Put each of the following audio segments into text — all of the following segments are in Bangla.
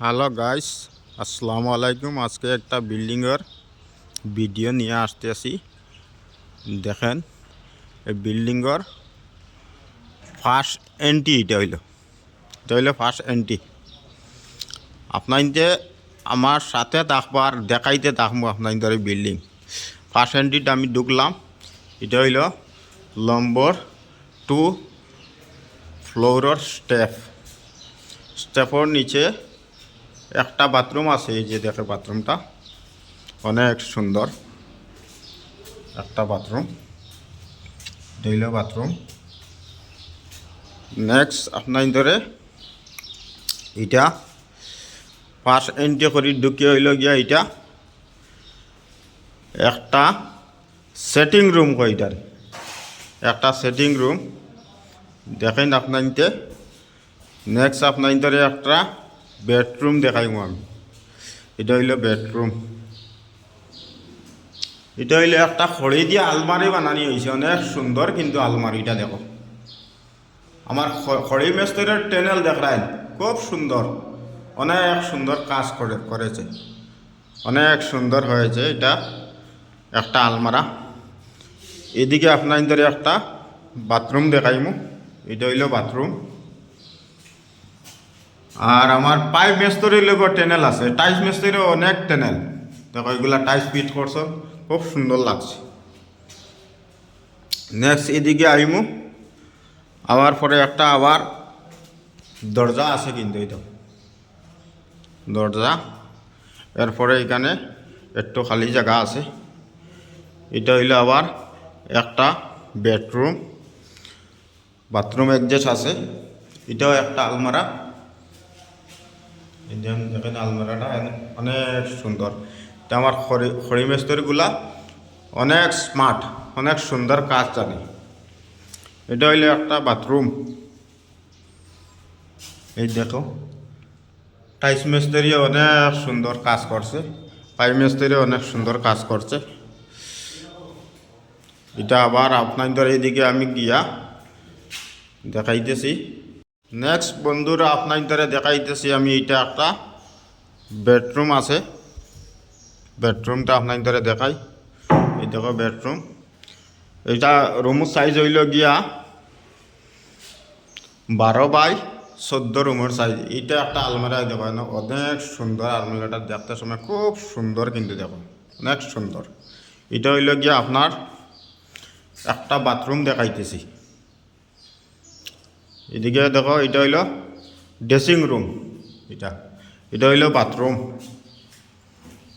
হ্যালো গাইস, আসসালামু আলাইকুম। আজকে একটা বিল্ডিংয়ের ভিডিও নিয়ে আসতেছি। দেখেন, এই বিল্ডিংয়ের ফার্স্ট এন্ট্রি এটা হইল ফার্স্ট এন্ট্রি। আপনাইতে আমার সাথে থাকবার দেখাইতে থাকবো আপনাদের বিল্ডিং। ফার্স্ট এন্ট্রিটা আমি ঢুকলাম। এটা হইল নম্বর 2 ফ্লোরের স্টেপের নিচে একটা বাথরুম আছে। এই যে দেখে বাথরুমটা অনেক সুন্দর একটা বাথরুম। এটা বাথরুম। নেক্সট আপনার ধরে এটা ফার্স্ট এন্ট্রি করে ঢুকে হইল গিয়া এটা একটা সেটিং রুম কইটার একটা সেটিং রুম দেখেন আপনাইতে। নেক্সট আপনার ধরে একটা বেডরুম দেখাইব আমি। এটা হইল বেডরুম। এটা হইলে একটা খড়ি দিয়ে আলমারি বানানি হয়েছে, অনেক সুন্দর। কিন্তু আলমারিটা দেখো, আমার খড়ি মিস্ত্রির টেনেল দেখায়, খুব সুন্দর, অনেক সুন্দর কাজ করেছে, অনেক সুন্দর হয়েছে। এটা একটা আলমারা। এদিকে আপনাদের একটা বাথরুম দেখাইমু। এটা হইল বাথরুম। আর আমার পাইপ মিস্ত্রির লোক টেনেল আছে, টাইলস মিস্ত্রিরও অনেক টেনেল দেখো, এগুলা টাইলস ফিট করছো, খুব সুন্দর লাগছে। নেক্সট এদিকে আইমু, আবার পরে একটা আবার দরজা আছে, কিন্তু এটা দরজা। এরপরে এখানে একটু খালি জায়গা আছে। এটা হইলো আবার একটা বেডরুম, বাথরুম অ্যাডজাস্ট আছে। এটাও একটা আলমারা। দেখেন আলমারাটা অনেক সুন্দর। এটা আমার খড়ি মিস্ত্রিগুলা অনেক স্মার্ট, অনেক সুন্দর কাজ জানে। এটা হইলো একটা বাথরুম। এই দেখো, টাইলস মিস্ত্রি অনেক সুন্দর কাজ করছে, পাইপ মিস্ত্রি অনেক সুন্দর কাজ করছে। এটা আবার আপনাদের এইদিকে আমি গিয়া দেখাইতেছি। নেক্সট বন্ধুরা আপনাদের দেখাইতেছি আমি। এটা একটা বেডরুম আছে, বেডরুমটা আপনাদের দেখাই। এই দেখো বেডরুম। এটা রুমের সাইজ হইল গিয়া 12x14 রুমের সাইজ। এটা একটা আলমারা দেখো, অনেক সুন্দর। আলমারাটা দেখতে সময় খুব সুন্দর, কিন্তু দেখো অনেক সুন্দর। এটা হইল গিয়া আপনার একটা বাথরুম দেখাইতেছি। এদিকে দেখো, এটা হইল ড্রেসিং রুম। এটা হইল বাথরুম।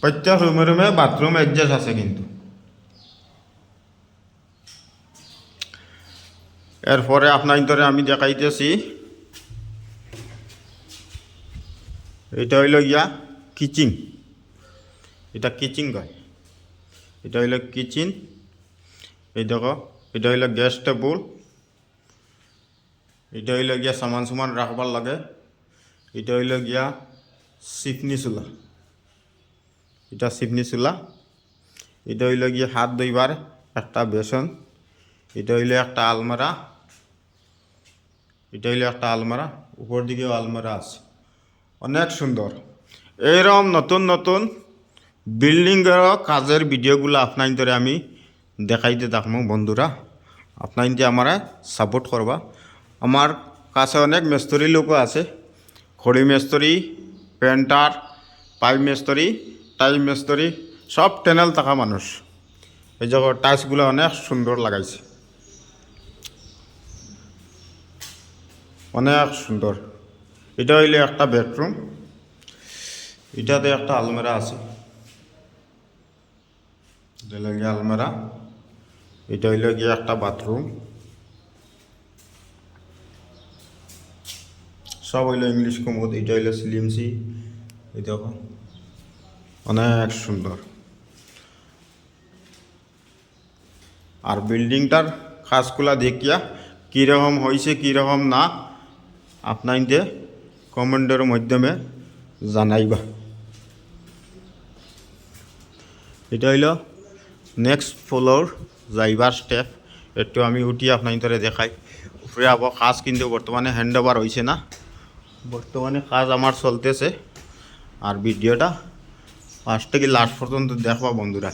প্রত্যেক রুমে রুমে বাথরুম অ্যাডজাস্ট আছে কিন্তু। এরপরে আপনাদের আমি দেখাইতেছি, এটা হইল গিয়া কিচেন। এটা কিচেন কয়, এটা হইল কিচেন। এই দেখো, এটা হইল গ্যাস টেবুল। এটা হইল গিয়া সামান সুমান রাখবার লাগে। এটা হইল গিয়া চিকনি চুলা, এটা চিকনি চুলা। এটা হইল গিয়া হাত ধুইবার একটা বেসন। এটা হইল একটা আলমারা। এটা হইল একটা আলমারা, উপর দিকেও আলমারা আছে, অনেক সুন্দর। এইরকম নতুন নতুন বিল্ডিংয়ের কাজের ভিডিওগুলো আপনাদের আমি দেখাইতে থাকবো। বন্ধুরা, আপনাদের আমারা সাপোর্ট করবা। আমার কাছে অনেক মিস্ত্রি লোকও আছে, খড়ি মিস্ত্রি, পেন্টার, পাইপ মিস্ত্রি, টাইল মিস্ত্রি, সব টেনেল থাকা মানুষ। এই যে টাইলসগুলো অনেক সুন্দর লাগাইছে, অনেক সুন্দর। এটা হইলে একটা বেডরুম। এটাতে একটা আলমারা আছে, এটা হইল আলমারা। এটা হইল গিয়ে একটা বাথরুম। সব হইল ইংলিশ কমোড। এটা হইল সিলিমসি। এই দেখো, অনেক সুন্দর। আর বিল্ডিংটার কাজগুলা দেখিয়া কীরকম হয়েছে কীরকম না আপনাদের কমেন্টের মাধ্যমে জানাইবা। এটা হইল নেক্সট ফ্লোর যাইবার স্টেপ। একটু আমি উঠি আপনাদের দেখাই। উপরে আবার কাজ কিন্তু বর্তমানে হ্যান্ড ওভার হয়েছে না, বর্তমানে কাজ আমার চলতেছে। আর ভিডিওটা ফার্স্ট থেকে লাস্ট পর্যন্ত দেখবা বন্ধুরা।